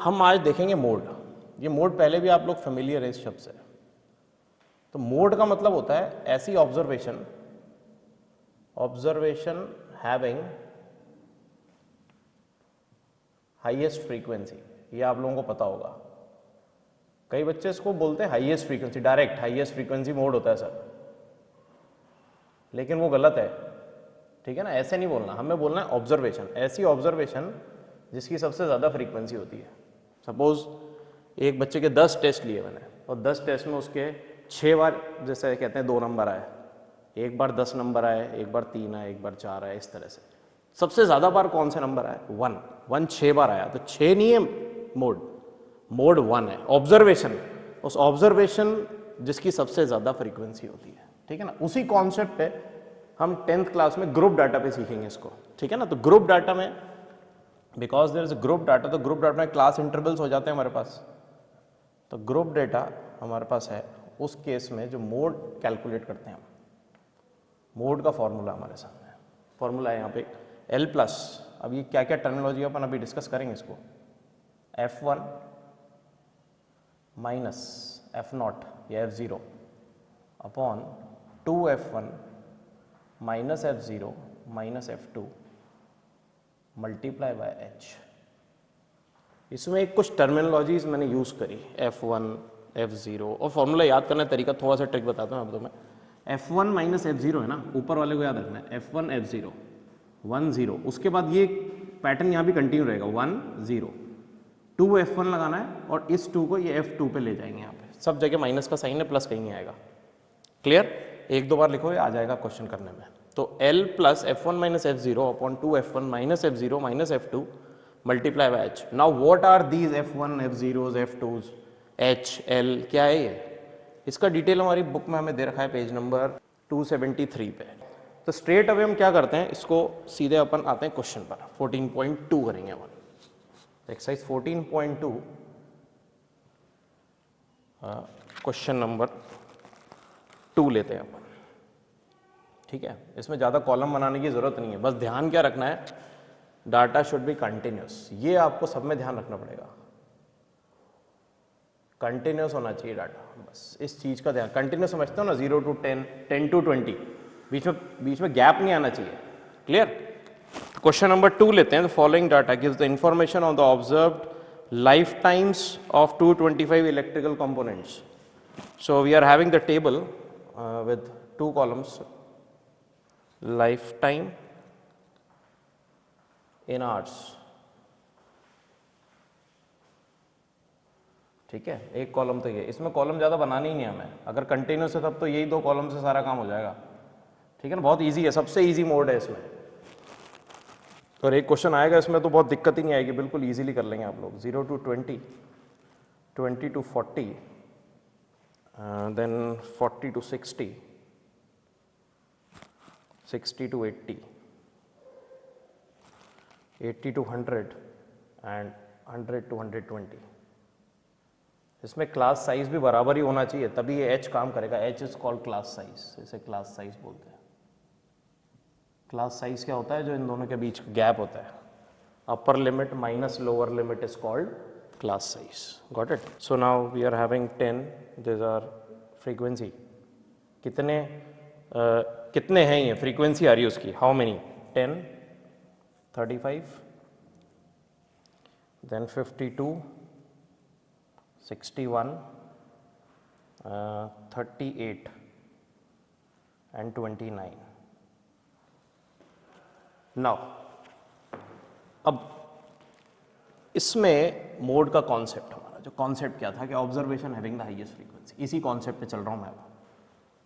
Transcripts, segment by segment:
हम आज देखेंगे मोड। ये मोड पहले भी आप लोग फेमिलियर है इस शब्द से। तो मोड का मतलब होता है ऐसी ऑब्जर्वेशन हैविंग हाईएस्ट फ्रीक्वेंसी। ये आप लोगों को पता होगा। कई बच्चे इसको बोलते हैं highest frequency, direct highest frequency mode होता है सर, लेकिन वो गलत है। ठीक है ना, ऐसे नहीं बोलना, हमें बोलना है ऑब्जर्वेशन, ऐसी ऑब्जर्वेशन जिसकी सबसे ज़्यादा फ्रीक्वेंसी होती है। सपोज एक बच्चे के 10 टेस्ट लिए मैंने और 10 टेस्ट में उसके 6 बार जैसे कहते हैं 2 नंबर आए, एक बार 10 नंबर आए, एक बार 3 आए, एक बार 4 आए, इस तरह से। सबसे ज़्यादा बार कौन से नंबर आए? 1 6 बार आया, तो 6 नहीं है मोड 1 है। ऑब्जर्वेशन, उस ऑब्जर्वेशन जिसकी सबसे ज़्यादा फ्रीक्वेंसी होती है। ठीक है ना, उसी कॉन्सेप्ट पे हम 10th क्लास में ग्रुप डाटा पे सीखेंगे इसको। ठीक है ना, तो ग्रुप डाटा में because there is a group data, तो ग्रुप डाटा में क्लास इंटरवल्स हो जाते हैं हमारे पास। तो ग्रुप डाटा हमारे पास है, उस केस में जो मोड कैलकुलेट करते हैं हम, मोड का फॉर्मूला हमारे सामने, फॉर्मूला है यहाँ पे L प्लस। अब ये क्या क्या टर्मिनोलॉजी अपन अभी डिस्कस करेंगे इसको। F1 माइनस F0 या F0 upon 2F1 minus F0 minus F2 multiply by H। इसमें कुछ टर्मिनोलॉजीज मैंने यूज़ करी, F1 F0, और फॉर्मूला याद करने का तरीका थोड़ा सा ट्रिक बताता हूँ आपको मैं। F1 माइनस F0 है ना, ऊपर वाले को याद रखना है, F1 F0 1 0, उसके बाद ये पैटर्न यहाँ भी कंटिन्यू रहेगा 1 0, 2 F1 लगाना है और इस 2 को ये F2 पे ले जाएंगे। यहाँ पे सब जगह माइनस का साइन है, प्लस कहीं नहीं आएगा। क्लियर? एक दो बार लिखो, ये आ जाएगा क्वेश्चन करने में। तो L plus F1 minus F0 upon 2 F1 minus F0 minus F2 multiply by H। Now what are these F1 F0s F2s H L, क्या है ये? इसका डिटेल हमारी बुक में हमें दे रखा है पेज नंबर 273 पे। तो स्ट्रेट अवे हम क्या करते हैं, इसको सीधे अपन आते हैं क्वेश्चन पर। 14.2 करेंगे अपन, एक्सरसाइज 14.2 क्वेश्चन नंबर 2 लेते हैं अपन। ठीक है, इसमें ज़्यादा कॉलम बनाने की ज़रूरत नहीं है, बस ध्यान क्या रखना है, डाटा शुड बी कंटिन्यूस। ये आपको सब में ध्यान रखना पड़ेगा, कंटिन्यूस होना चाहिए डाटा, बस इस चीज़ का ध्यान। कंटिन्यूस समझते हो ना, 0 to 10, 10 to 20, बीच में गैप नहीं आना चाहिए। क्लियर? क्वेश्चन नंबर 2 लेते हैं। The following data gives the information on the observed life times of 225 electrical components. So we are having the table with 2 columns, life time in hours. ठीक है, एक column तो ये, इसमें कॉलम ज़्यादा बनानी ही नहीं हमें, अगर कंटिन्यूस है तब तो यही 2 कॉलम से सारा काम हो जाएगा। ठीक है ना, बहुत इजी है, सबसे इजी मोड है इसमें। और एक क्वेश्चन आएगा इसमें तो बहुत दिक्कत ही नहीं आएगी, बिल्कुल इजीली कर लेंगे आप लोग। 0 to 20, 20 to 40, then 40 to 60, 60 to 80, 80 to 100 and 100 to 120। इसमें क्लास साइज भी बराबर ही होना चाहिए, तभी ये H काम करेगा। H is called class size, इसे क्लास साइज बोलते हैं। क्लास साइज क्या होता है? जो इन दोनों के बीच गैप होता है, upper limit minus lower limit is called class size. Got it? So now we are having 10, this are frequency. कितने हैं ये? फ्रीक्वेंसी आ रही है उसकी, how many? 10, 35, then 52, 61, 38 and 29। Now अब इसमें मोड का कॉन्सेप्ट, हमारा जो कॉन्सेप्ट क्या था कि observation having the highest frequency, इसी कॉन्सेप्ट पे चल रहा हूं मैं।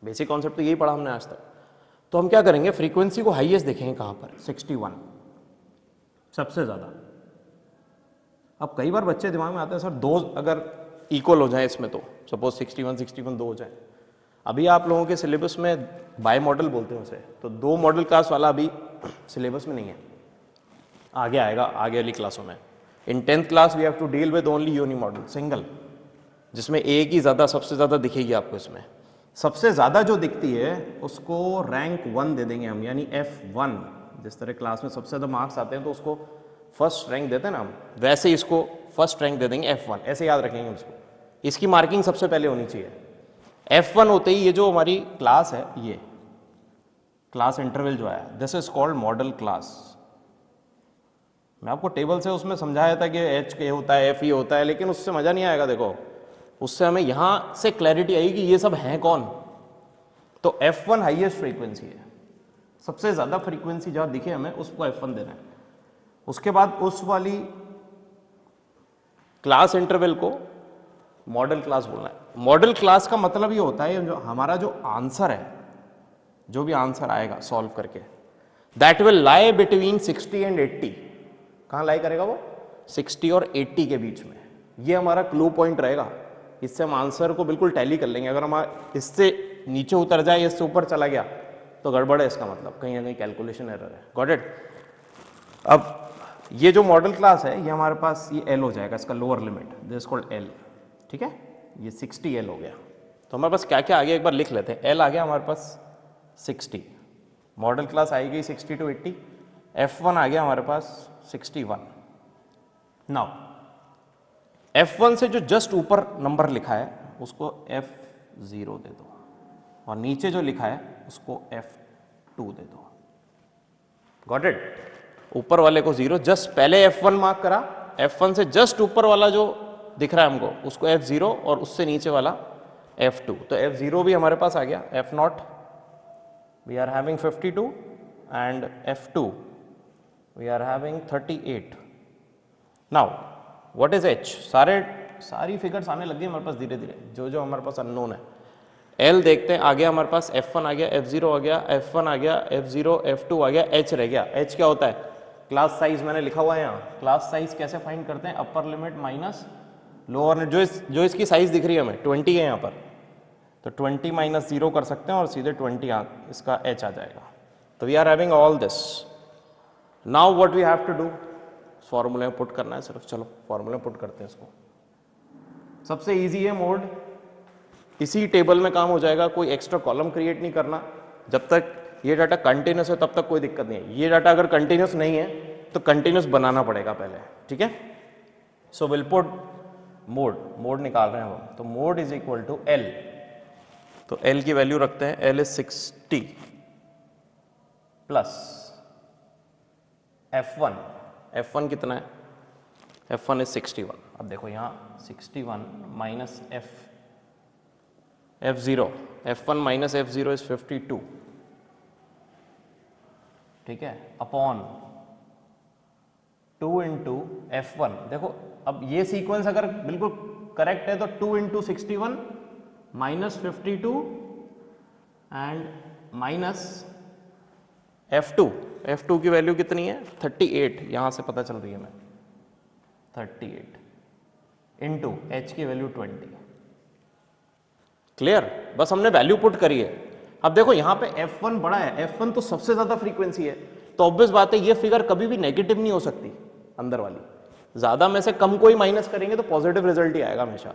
बेसिक कॉन्सेप्ट तो यही पढ़ा हमने आज तक। तो हम क्या करेंगे, फ्रीक्वेंसी को हाईएस्ट देखेंगे कहां पर? 61, सबसे ज्यादा। अब कई बार बच्चे दिमाग में आते हैं सर, 2 अगर इक्वल हो जाए इसमें, तो सपोज 61 61 2 हो जाए। अभी आप लोगों के सिलेबस में बाय मॉडल बोलते हैं उसे, तो 2 मॉडल क्लास वाला अभी सिलेबस में नहीं है, आगे आएगा आगे वाली क्लासों में। In 10th class we have to deal with only unimodal, single, जिसमें एक ही ज़्यादा सबसे ज़्यादा दिखेगी आपको। इसमें सबसे ज़्यादा जो दिखती है उसको रैंक 1 दे देंगे हम, यानी F1। जिस तरह क्लास में सबसे ज़्यादा मार्क्स आते हैं तो उसको फर्स्ट रैंक देते हैं ना हम, वैसे इसको फर्स्ट रैंक दे देंगे F1, ऐसे याद रखेंगे उसको। इसकी मार्किंग सबसे पहले होनी चाहिए। F1 होते ही ये जो हमारी क्लास है, ये क्लास इंटरवल जो आया, this is called model class. मैं आपको टेबल से उसमें समझाया था कि एच के होता है, एफ ई होता है, लेकिन उससे मजा नहीं आएगा। देखो उससे हमें यहां से क्लैरिटी आएगी कि ये सब हैं कौन। तो F1 हाईएस्ट फ्रीक्वेंसी है, सबसे ज्यादा फ्रीक्वेंसी जहां दिखे हमें उसको F1 देना है। उसके बाद उस वाली क्लास इंटरवल को मॉडल क्लास बोलना है। मॉडल क्लास का मतलब ये होता है जो हमारा जो आंसर है, जो भी आंसर आएगा सॉल्व करके, that will lie between 60 and 80। कहाँ लाई करेगा वो? 60 और 80 के बीच में। ये हमारा क्लू पॉइंट रहेगा। इससे हम आंसर को बिल्कुल टैली कर लेंगे। अगर हमारा इससे नीचे उतर जाए, इससे ऊपर चला गया तो गड़बड़ है, इसका मतलब कहीं ना कहीं कैलकुलेशन एरर है। Got it? अब ये जो मॉडल क्लास है, ये हमारे पास ये L हो जाएगा, इसका lower limit, this is called L। ठीक है, ये 60 L हो गया। तो हमारे पास क्या क्या आ गया एक बार लिख लेते हैं। L आ गया हमारे पास 60, मॉडल क्लास आएगी 60 to 80, F1 आ गया हमारे पास 61। नाउ F1 से जो जस्ट ऊपर नंबर लिखा है उसको F0 दे दो, और नीचे जो लिखा है उसको F2 दे दो। Got it? ऊपर वाले को 0, जस्ट पहले F1 मार्क करा, F1 से जस्ट ऊपर वाला जो दिख रहा है हमको उसको F0, और उससे नीचे वाला F2। तो F0 भी हमारे पास आ गया, F0 we are having 52 and F2 we are having 38। now what is H? सारी फिगर्स आने लग गई हमारे पास धीरे धीरे, जो जो हमारे पास अननोन है। L देखते हैं, आ गया हमारे पास, F1 आ गया, F0 आ गया, F1 आ गया, F0, F2 आ गया, H रह गया। H क्या होता है? क्लास साइज मैंने लिखा हुआ है यहाँ। क्लास साइज कैसे फाइंड करते हैं? अपर लिमिट माइनस लोअर लिमिट। जो इसकी साइज दिख रही है हमें 20 है यहाँ पर, तो 20 माइनस 0 कर सकते हैं और सीधे 20 इसका H आ जाएगा। तो we are having all this. Now what we have to do, फॉर्मूले में पुट करना है सिर्फ। चलो फॉर्मूले में पुट करते हैं इसको। सबसे इजी है मोड, इसी टेबल में काम हो जाएगा, कोई एक्स्ट्रा कॉलम क्रिएट नहीं करना। जब तक ये डाटा कंटिन्यूस है तब तक कोई दिक्कत नहीं है। ये डाटा अगर कंटिन्यूस नहीं है तो कंटिन्यूस बनाना पड़ेगा पहले। ठीक है, सो विल पुट मोड निकाल रहे हैं हम, तो mode is equal to L। तो L की वैल्यू रखते हैं, L is 60 plus F1। F1 कितना है? F1 is 61। अब देखो यहाँ 61 minus F0, F1 minus F0 is 52। ठीक है, अपॉन 2 इंटू F1। देखो अब ये सीक्वेंस अगर बिल्कुल करेक्ट है तो 2 into 61 minus 52 and minus F2। F2 की वैल्यू कितनी है? 38, यहां से पता चल रही है हमें 38 इंटू H की वैल्यू 20। क्लियर? बस हमने वैल्यू पुट करी है। अब देखो यहाँ पे F1 बड़ा है, F1 तो सबसे ज्यादा फ्रीक्वेंसी है, तो ऑब्वियस बात है ये फिगर कभी भी नेगेटिव नहीं हो सकती। अंदर वाली ज्यादा में से कम कोई माइनस करेंगे तो पॉजिटिव रिजल्ट ही आएगा हमेशा।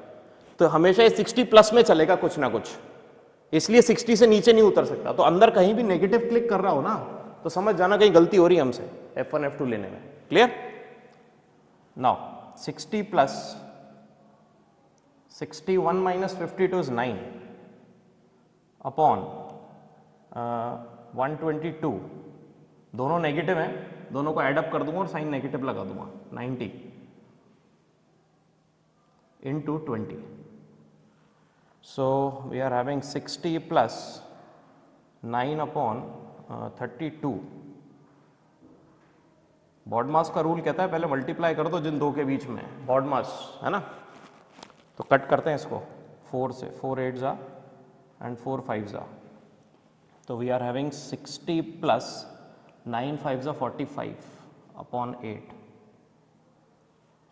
तो हमेशा ये 60 प्लस में चलेगा कुछ ना कुछ, इसलिए 60 से नीचे नहीं उतर सकता। तो अंदर कहीं भी नेगेटिव क्लिक कर रहा हो ना तो समझ जाना कहीं गलती हो रही है हमसे F1 F2 लेने में। Clear? Now 60 plus 61 minus 52 is 9 upon 122। दोनों नेगेटिव हैं, दोनों को ऐड अप कर दूंगा और साइन नेगेटिव लगा दूंगा। 90 into 20। So we are having 60 plus 9 upon 32। BODMAS का रूल कहता है पहले मल्टीप्लाई कर दो जिन दो के बीच में बॉडमास है ना। तो कट करते हैं इसको 4 से, 4 8 जा एंड 4 5 जा। तो वी आर हैविंग 60 प्लस 9 5 जा 45 अपॉन 8।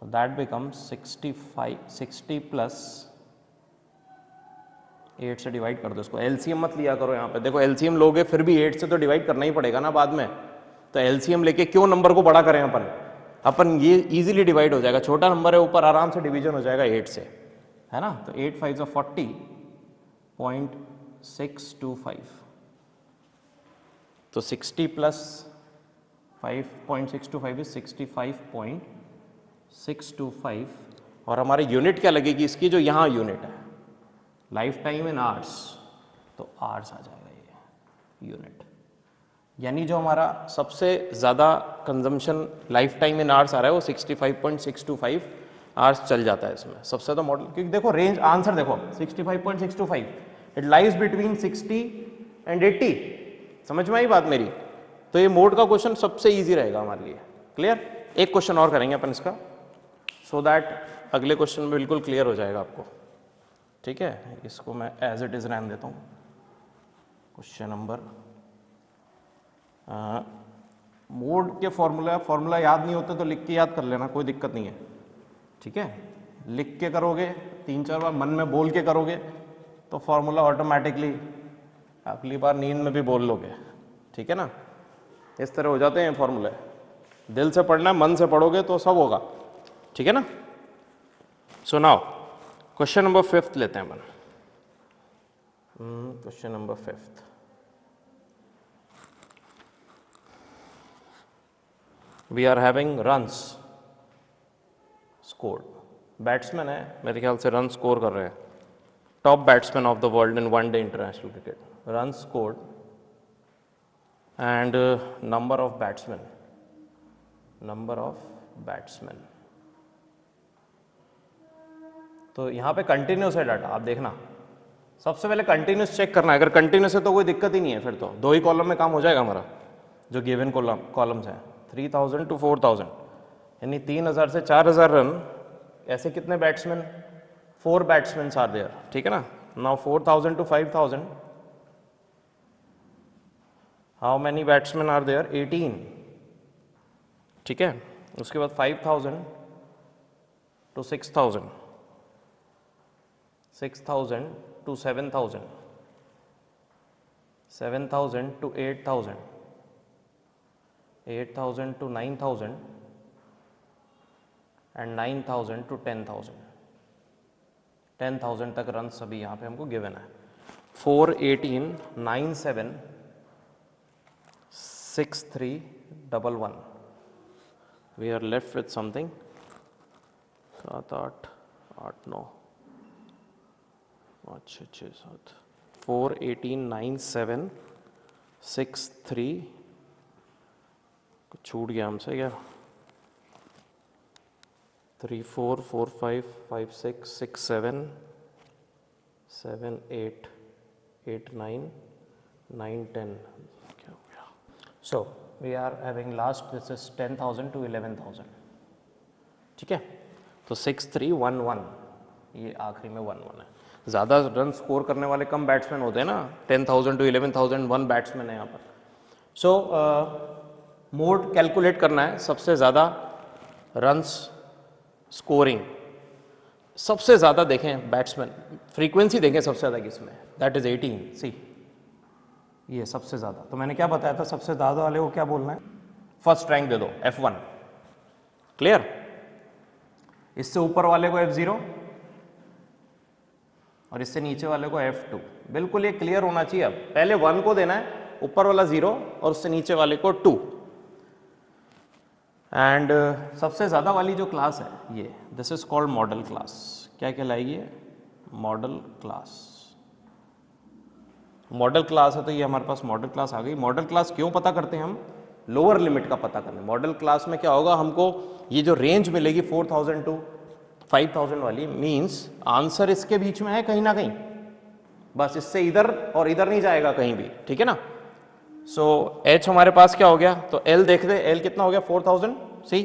दैट बिकम्स 60 प्लस 8 से डिवाइड कर दो इसको। एलसीएम मत लिया करो यहाँ पे, देखो एलसीएम लोगे फिर भी 8 से तो डिवाइड करना ही पड़ेगा ना बाद में। तो एलसीएम लेके क्यों नंबर को बड़ा करें अपन ये इजीली डिवाइड हो जाएगा। छोटा नंबर है ऊपर आराम से डिवीजन हो जाएगा 8 से, है ना। तो 8 5 जा 40.625। तो 60 प्लस 5.625 इज 65.625। 625 और हमारी यूनिट क्या लगेगी इसकी, जो यहाँ यूनिट है लाइफ टाइम इन आवर्स, तो आवर्स आ जाएगा ये यूनिट। यानी जो हमारा सबसे ज़्यादा consumption life time in hours आ रहा है वो 65.625 आवर्स चल जाता है इसमें सबसे ज़्यादा मॉडल। क्योंकि देखो रेंज आंसर देखो 65.625, इट लाइज बिटवीन 60 एंड 80। समझ में आई बात मेरी? तो ये मोड का क्वेश्चन सबसे ईजी रहेगा हमारे लिए। क्लियर? एक क्वेश्चन और करेंगे अपन इसका, सो दैट अगले क्वेश्चन में बिल्कुल क्लियर हो जाएगा आपको। ठीक है, इसको मैं एज इट इज़ रहने देता हूँ। क्वेश्चन नंबर, मोड के फॉर्मूला याद नहीं होते तो लिख के याद कर लेना, कोई दिक्कत नहीं है। ठीक है, लिख के करोगे, 3-4 बार मन में बोल के करोगे तो फॉर्मूला ऑटोमेटिकली अगली बार नींद में भी बोल लोगे। ठीक है ना, इस तरह हो जाते हैं फॉर्मूले। दिल से पढ़ना है, मन से पढ़ोगे तो सब होगा। ठीक है ना। सो नाउ क्वेश्चन नंबर 5 लेते हैं अपन। Question number 5, we are having runs scored. Batsman है, मेरे ख्याल से रन स्कोर कर रहे हैं, top batsman of the world in one day international cricket. Run scored and number of batsman, number of batsman. तो यहाँ पे कंटिन्यूस है डाटा, आप देखना। सबसे पहले कंटिन्यूस चेक करना है, अगर कंटिन्यूस है तो कोई दिक्कत ही नहीं है, फिर तो 2 ही कॉलम में काम हो जाएगा हमारा। जो गिवन कॉलम्स हैं 3000 to 4000, यानी 3000 से 4000 रन। ऐसे कितने बैट्समैन? 4 batsman are there. ठीक है ना। Now 4000 to 5000, how many batsmen are there? 18। ठीक है, उसके बाद 5000 to 6000, 6000 to 7000, 7000 to 8000, 8000 to 9000 and 9000 to 10,000। 10,000 तक रन सभी यहाँ पे हमको गिवन है। 4, 18, 9, 7, 6, 3, 1, 1। We are left with something 7, 8, 8, 9, 5, 6, 7, 4, 18, 9, 7, 6, 3, छूट गया हमसे क्या? 3, 4, 4, 5, 5, 6, 6, 7, 7, 8, 8, 9, 9, 10, क्या हो गया? So we are having last, this is 10,000 to 11,000। ठीक है, तो 6, 3, 1, 1, ये आखिरी में 1, 1 है। ज़्यादा रन स्कोर करने वाले कम बैट्समैन होते हैं ना, 10,000 to 11,000, 1 बैट्समैन है यहाँ पर। सो मोड कैलकुलेट करना है, सबसे ज़्यादा रन्स स्कोरिंग, सबसे ज़्यादा देखें बैट्समैन, फ्रीक्वेंसी देखें सबसे ज़्यादा किसमें, दैट इज 18। सी, ये सबसे ज़्यादा। तो मैंने क्या बताया था, सबसे ज़्यादा वाले को क्या बोलना है? फर्स्ट रैंक दे दो, F1। क्लियर? इससे ऊपर वाले को F0 और इससे नीचे वाले को F2। बिल्कुल ये क्लियर होना चाहिए। अब पहले 1 को देना है, ऊपर वाला 0 और उससे नीचे वाले को 2। एंड सबसे ज़्यादा वाली जो क्लास है ये, this is called model class. क्या कहलाएगी? Model class. मॉडल क्लास है तो ये हमारे पास मॉडल क्लास आ गई। मॉडल क्लास क्यों पता करते हैं हम? लोअर लिमिट का पता करने। मॉडल क्लास में क्या होगा, हमको ये जो रेंज मिलेगी 4000 to 5000 वाली, मीन्स आंसर इसके बीच में है कहीं ना कहीं, बस इससे इधर और इधर नहीं जाएगा कहीं भी। ठीक है ना। सो H हमारे पास क्या हो गया, तो L देख दे, L कितना हो गया? 4000। सी,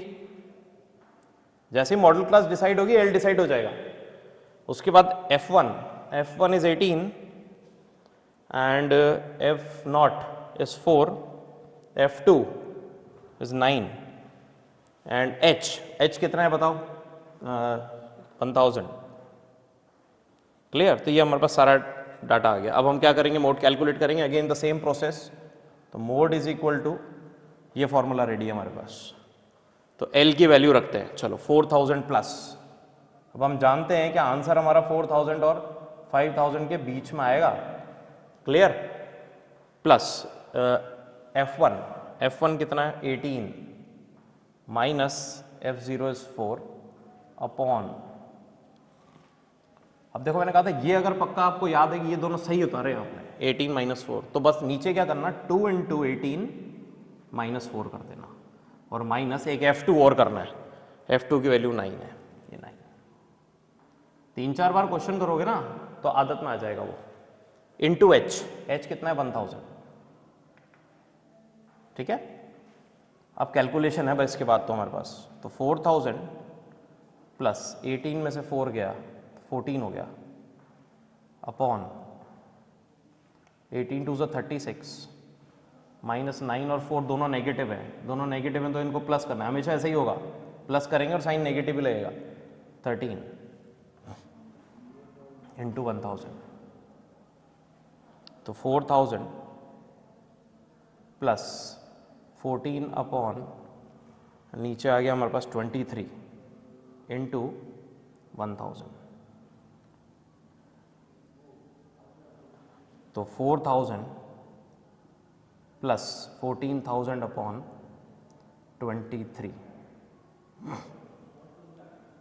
जैसे ही मॉडल क्लास डिसाइड होगी L डिसाइड हो जाएगा। उसके बाद F1 is 18 and F0 is 4, F2 is 9 and H कितना है बताओ? 1000। क्लियर? तो ये हमारे पास सारा डाटा आ गया। अब हम क्या करेंगे, मोड कैलकुलेट करेंगे, अगेन द सेम प्रोसेस। तो मोड इज इक्वल टू, ये फॉर्मूला रेडी है हमारे पास, तो L की वैल्यू रखते हैं। चलो 4000 प्लस, अब हम जानते हैं कि आंसर हमारा 4000 और 5000 के बीच में आएगा। क्लियर? प्लस F1 कितना है? 18 माइनस F0 इज 4, अपॉन, अब देखो मैंने कहा था ये अगर पक्का आपको याद है कि ये दोनों सही उतारे आपने 18 माइनस 4, तो बस नीचे क्या करना 2 इंटू 18 माइनस 4 कर देना और माइनस एक F2 और करना है, F2 की वैल्यू 9 है, ये 9। 3-4 बार क्वेश्चन करोगे ना तो आदत में आ जाएगा वो। इंटू H, H कितना है 1000, ठीक है। अब कैलकुलेशन है बस इसके बाद तो हमारे पास, तो 4000 प्लस 18 में से 4 गया 14 हो गया अपॉन 18 टू 36 माइनस 9 और 4 दोनों नेगेटिव है, दोनों नेगेटिव हैं तो इनको प्लस करना है, हमेशा ऐसा ही होगा, प्लस करेंगे और साइन नेगेटिव ही लगेगा। 13 इंटू 1000, तो 4000 प्लस 14 अपॉन नीचे आ गया हमारे पास 23 इंटू 1000, तो 4000 प्लस 14,000 अपॉन 23,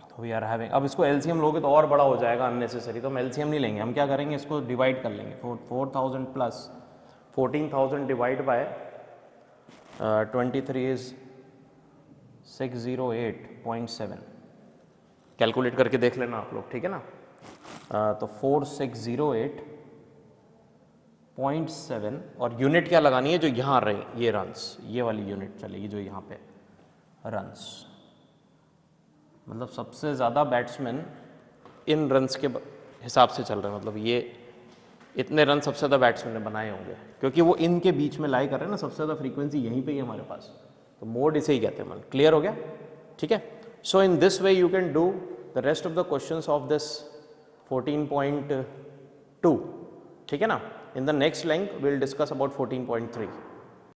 तो वी आर हैविंग, अब इसको एलसीएम लोगे तो और बड़ा हो जाएगा अननेसेसरी, तो हम एलसीएम नहीं लेंगे, हम क्या करेंगे इसको डिवाइड कर लेंगे। 4000 plus 14,000 divide by 23 is 608.7, calculate करके देख लेना आप लोग, ठीक है ना। तो 4608.7 और यूनिट क्या लगानी है जो यहाँ रहे, ये रन्स, ये वाली यूनिट चलेगी जो यहाँ पे रन्स, मतलब सबसे ज़्यादा बैट्समैन इन रन्स के हिसाब से चल रहे हैं, मतलब ये इतने रन सबसे ज़्यादा बैट्समैन ने बनाए होंगे क्योंकि वो इनके बीच में लाई कर रहे हैं ना, सबसे ज़्यादा फ्रीक्वेंसी यहीं पे ही हमारे पास, तो मोड इसे ही कहते हैं। मन क्लियर हो गया, ठीक है। So in this way you can do the rest of the questions of this 14.2, ठीक है ना। In the next link will discuss about 14.3।